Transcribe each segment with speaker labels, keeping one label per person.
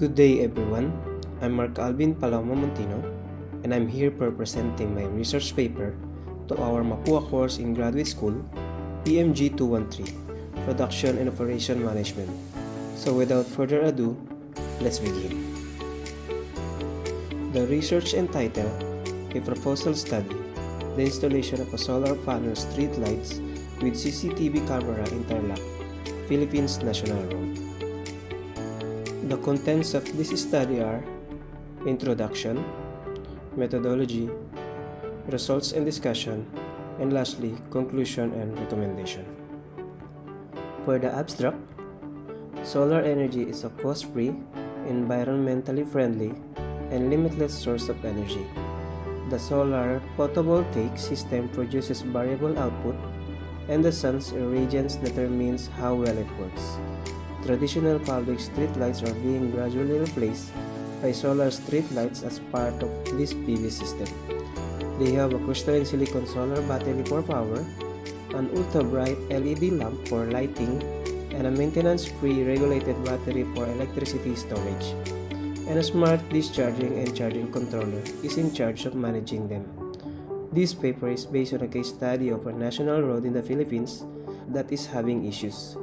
Speaker 1: Good day everyone, I'm Mark Alvin Paloma Montino and I'm here for presenting my research paper to our Mapua course in graduate school, PMG 213, Production and Operation Management. So without further ado, let's begin. The research entitled, A Proposal Study, the Installation of a Solar Panel Street Lights with CCTV Camera in Tarlac, Philippines National Road. The contents of this study are introduction, methodology, results and discussion, and lastly, conclusion and recommendation. For the abstract, solar energy is a cost-free, environmentally friendly, and limitless source of energy. The solar photovoltaic system produces variable output, and the sun's irradiance determines how well it works. Traditional public streetlights are being gradually replaced by solar streetlights as part of this PV system. They have a crystalline silicon solar battery for power, an ultra-bright LED lamp for lighting, and a maintenance-free regulated battery for electricity storage. And a smart discharging and charging controller is in charge of managing them. This paper is based on a case study of a national road in the Philippines that is having issues.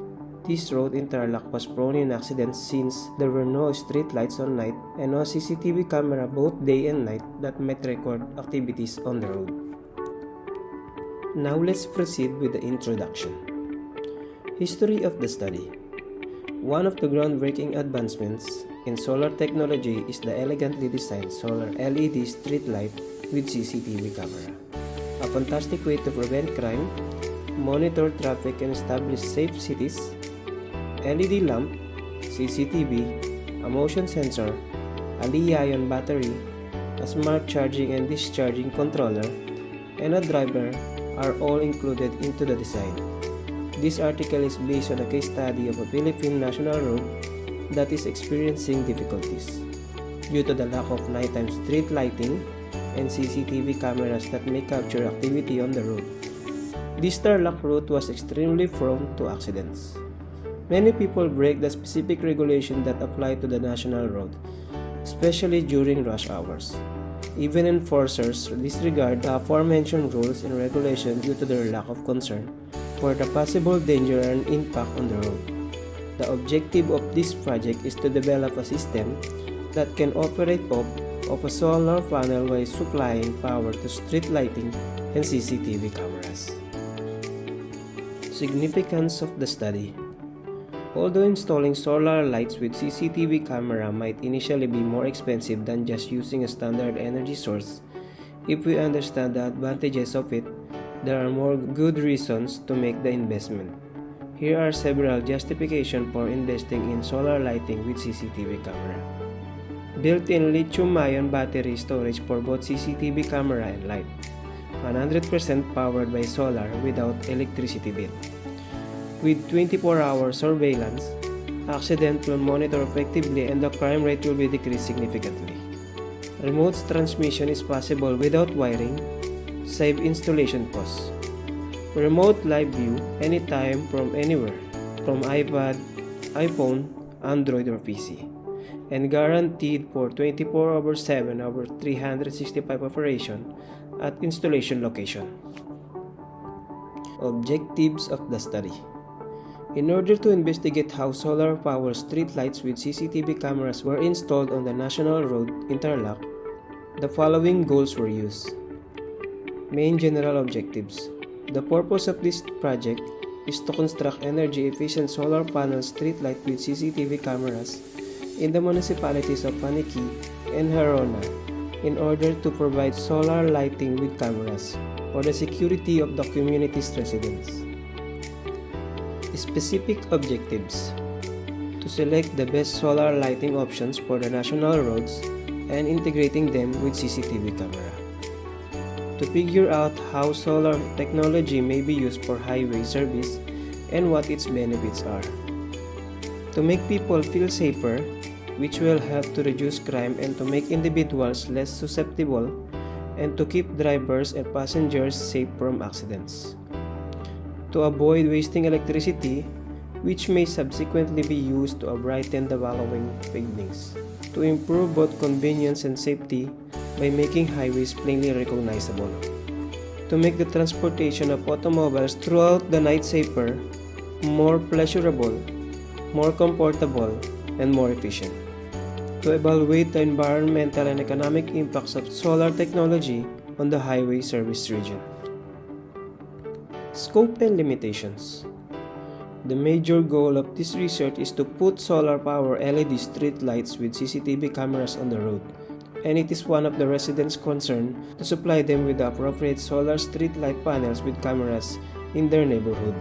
Speaker 1: This road in Tarlac was prone in accidents since there were no street lights on night and no CCTV camera both day and night that might record activities on the road. Now let's proceed with the introduction. History of the study. One of the groundbreaking advancements in solar technology is the elegantly designed solar LED street light with CCTV camera. A fantastic way to prevent crime, monitor traffic and establish safe cities. LED lamp, CCTV, a motion sensor, a Li-ion battery, a smart charging and discharging controller, and a driver are all included into the design. This article is based on a case study of a Philippine national road that is experiencing difficulties due to the lack of nighttime street lighting and CCTV cameras that may capture activity on the road. This Tarlac route was extremely prone to accidents. Many people break the specific regulations that apply to the national road, especially during rush hours. Even enforcers disregard the aforementioned rules and regulations due to their lack of concern for the possible danger and impact on the road. The objective of this project is to develop a system that can operate off of a solar panel while supplying power to street lighting and CCTV cameras. Significance of the study. Although installing solar lights with CCTV camera might initially be more expensive than just using a standard energy source, if we understand the advantages of it, there are more good reasons to make the investment. Here are several justifications for investing in solar lighting with CCTV camera. Built-in lithium-ion battery storage for both CCTV camera and light. 100% powered by solar without electricity bill. With 24-hour surveillance, accident will monitor effectively and the crime rate will be decreased significantly. Remote transmission is possible without wiring, save installation costs. Remote live view anytime from anywhere, from iPad, iPhone, Android or PC, and guaranteed for 24/7 over 365 operation at installation location. Objectives of the study. In order to investigate how solar-powered streetlights with CCTV cameras were installed on the national road in Tarlac, the following goals were used. Main general objectives. The purpose of this project is to construct energy-efficient solar panel streetlight with CCTV cameras in the municipalities of Paniki and Harona in order to provide solar lighting with cameras for the security of the community's residents. Specific objectives: to select the best solar lighting options for the national roads and integrating them with CCTV camera. To figure out how solar technology may be used for highway service and what its benefits are. To make people feel safer, which will help to reduce crime and to make individuals less susceptible, and to keep drivers and passengers safe from accidents. To avoid wasting electricity which may subsequently be used to brighten the following buildings, to improve both convenience and safety by making highways plainly recognizable, to make the transportation of automobiles throughout the night safer, more pleasurable, more comfortable, and more efficient, to evaluate the environmental and economic impacts of solar technology on the highway service region. Scope and limitations. The major goal of this research is to put solar power LED street lights with CCTV cameras on the road, and it is one of the residents' concern to supply them with the appropriate solar street light panels with cameras in their neighborhood.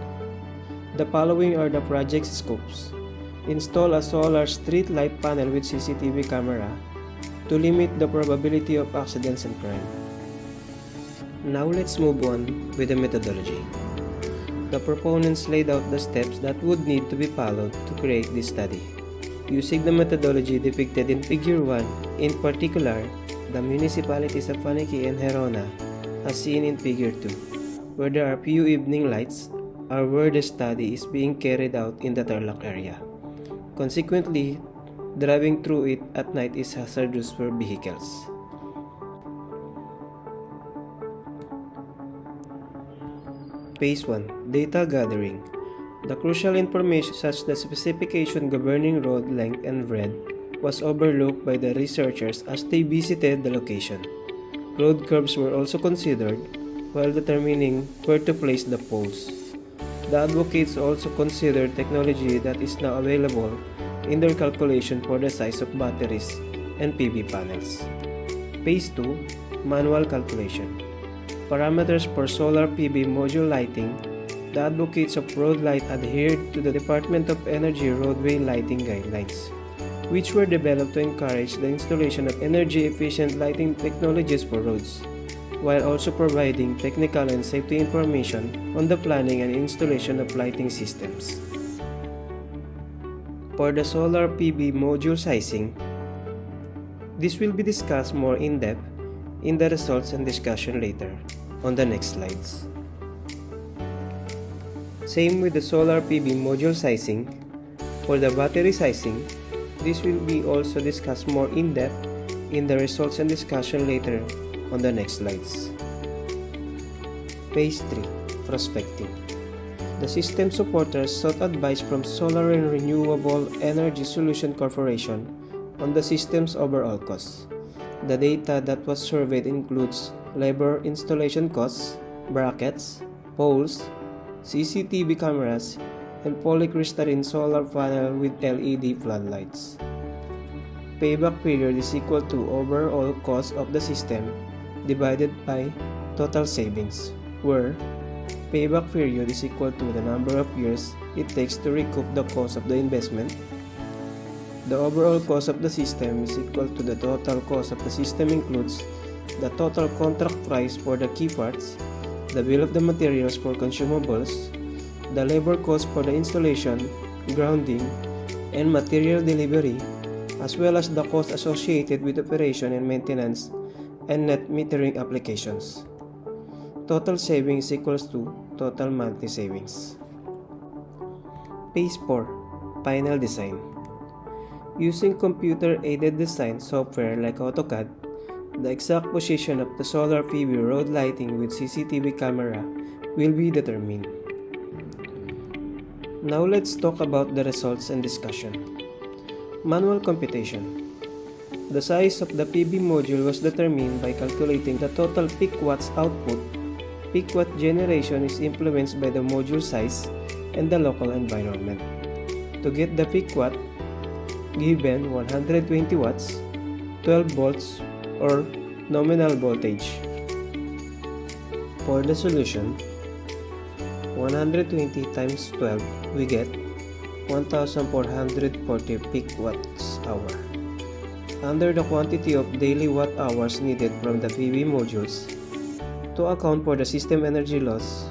Speaker 1: The following are the project's scopes. Install a solar street light panel with CCTV camera to limit the probability of accidents and crime. Now let's move on with the methodology. The proponents laid out the steps that would need to be followed to create this study. Using the methodology depicted in Figure 1, in particular, the municipalities of Paniqui and Gerona, as seen in Figure 2, where there are few evening lights, are where the study is being carried out in the Tarlac area. Consequently, driving through it at night is hazardous for vehicles. Phase 1. Data gathering. The crucial information such as the specification governing road length and breadth was overlooked by the researchers as they visited the location. Road curves were also considered while determining where to place the poles. The advocates also considered technology that is now available in their calculation for the size of batteries and PV panels. Phase 2. Manual calculation. Parameters for solar PV module lighting. The advocates of road light adhered to the Department of Energy roadway lighting guidelines, which were developed to encourage the installation of energy-efficient lighting technologies for roads, while also providing technical and safety information on the planning and installation of lighting systems. For the solar PV module sizing, this will be discussed more in depth in the results and discussion later on the next slides. Same with the solar PV module sizing. For the battery sizing, this will be also discussed more in depth in the results and discussion later on the next slides. Phase 3. Prospecting. The system supporters sought advice from Solar and Renewable Energy Solution Corporation on the system's overall costs. The data that was surveyed includes labor installation costs, brackets, poles, CCTV cameras, and polycrystalline solar panel with LED floodlights. Payback period is equal to overall cost of the system divided by total savings, where payback period is equal to the number of years it takes to recoup the cost of the investment. The overall cost of the system is equal to the total cost of the system includes the total contract price for the key parts, the bill of the materials for consumables, the labor cost for the installation, grounding, and material delivery, as well as the cost associated with operation and maintenance and net metering applications. Total savings equals to total monthly savings. Phase 4. Final design. Using computer-aided design software like AutoCAD, the exact position of the solar PV road lighting with CCTV camera will be determined. Now let's talk about the results and discussion. Manual computation. The size of the PV module was determined by calculating the total peak watts output. Peak watt generation is influenced by the module size and the local environment. To get the peak watt, given 120 watts, 12 volts, or nominal voltage. For the solution, 120 times 12, we get 1440 peak watts hour. Under the quantity of daily watt hours needed from the PV modules, to account for the system energy loss,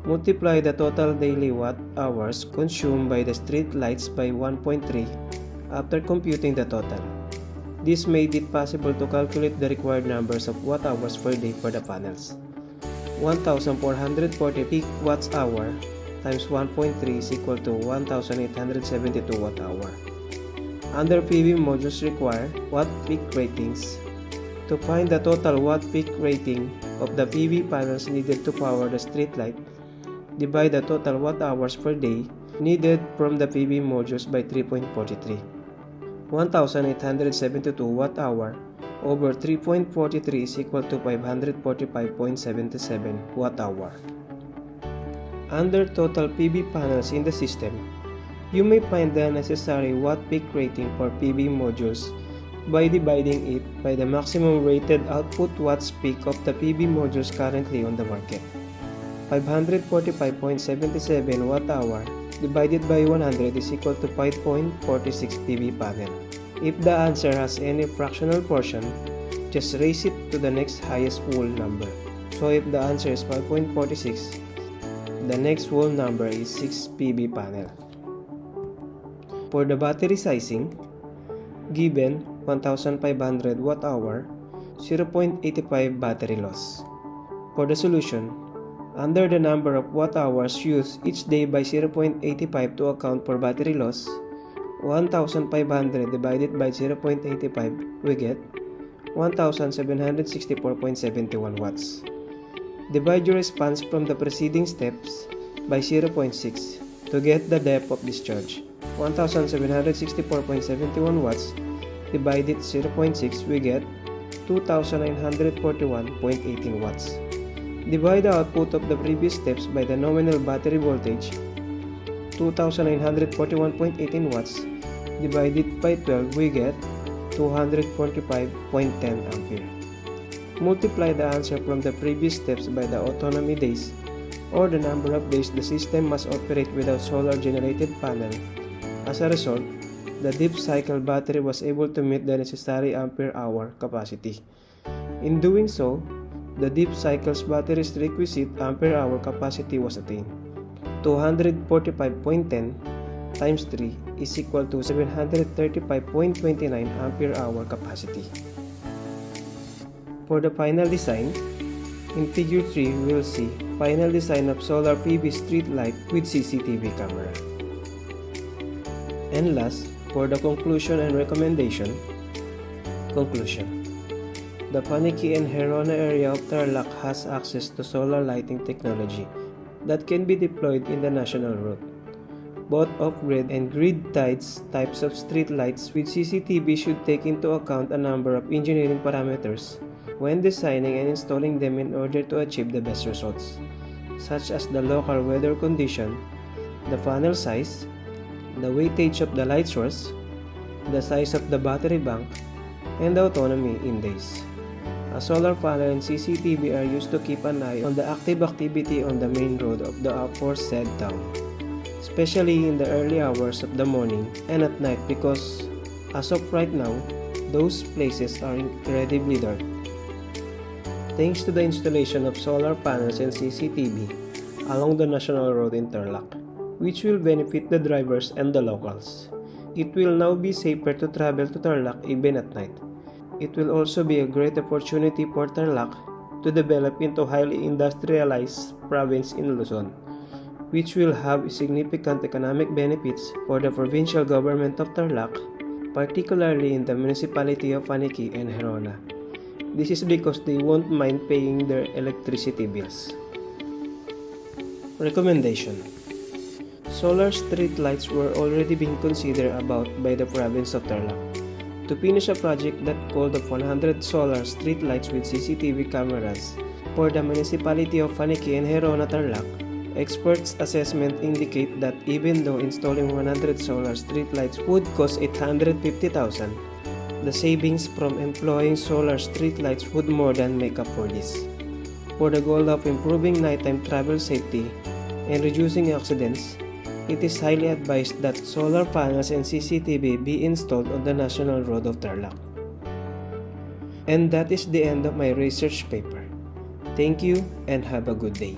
Speaker 1: multiply the total daily watt hours consumed by the street lights by 1.3 after computing the total. This made it possible to calculate the required numbers of watt hours per day for the panels. 1440 peak watts hour times 1.3 is equal to 1,872 watt-hour. Under PV modules require watt peak ratings. To find the total watt peak rating of the PV panels needed to power the street light, divide the total watt-hours per day needed from the PV modules by 3.43. 1,872 watt-hour over 3.43 is equal to 545.77 watt-hour. Under total PV panels in the system, you may find the necessary watt peak rating for PV modules by dividing it by the maximum rated output watts peak of the PV modules currently on the market. 545.77 watt-hour divided by 100 is equal to 5.46 PV panel. If the answer has any fractional portion, just raise it to the next highest whole number. So if the answer is 5.46, the next whole number is 6 PV panel. For the battery sizing, given 1,500 watt-hour, 0.85 battery loss. For the solution, under the number of watt-hours used each day by 0.85 to account for battery loss, 1,500 divided by 0.85, we get 1,764.71 watts. Divide your response from the preceding steps by 0.6 to get the depth of discharge. 1,764.71 watts divided 0.6, we get 2,941.18 watts. Divide the output of the previous steps by the nominal battery voltage, 2,941.18 watts, divided by 12, we get 245.10 ampere. Multiply the answer from the previous steps by the autonomy days, or the number of days the system must operate without solar-generated panel. As a result, the deep cycle battery was able to meet the necessary ampere-hour capacity. In doing so, the deep cycle's battery's requisite ampere-hour capacity was attained. 245.10 times 3 is equal to 735.29 ampere-hour capacity. For the final design, in Figure 3 we will see final design of solar PV street light with CCTV camera. And last, for the conclusion and recommendation. Conclusion. The Paniqui and Gerona area of Tarlac has access to solar lighting technology that can be deployed in the national road. Both off-grid and grid-tied types of street lights with CCTV should take into account a number of engineering parameters when designing and installing them in order to achieve the best results, such as the local weather condition, the panel size, the weightage of the light source, the size of the battery bank, and the autonomy in days. A solar panel and CCTV are used to keep an eye on the active activity on the main road of the aforesaid town, especially in the early hours of the morning and at night because, as of right now, those places are incredibly dark. Thanks to the installation of solar panels and CCTV along the national road in Tarlac, which will benefit the drivers and the locals, it will now be safer to travel to Tarlac even at night. It will also be a great opportunity for Tarlac to develop into a highly industrialized province in Luzon, which will have significant economic benefits for the provincial government of Tarlac, particularly in the municipality of Paniqui and Gerona. This is because they won't mind paying their electricity bills. Recommendation. Solar street lights were already being considered about by the province of Tarlac. To finish a project that called of 100 solar street lights with CCTV cameras for the municipality of Paniqui and Gerona Tarlac, experts' assessment indicate that even though installing 100 solar street lights would cost 850,000, the savings from employing solar street lights would more than make up for this. For the goal of improving nighttime travel safety and reducing accidents, it is highly advised that solar panels and CCTV be installed on the national road of Tarlac. And that is the end of my research paper. Thank you and have a good day.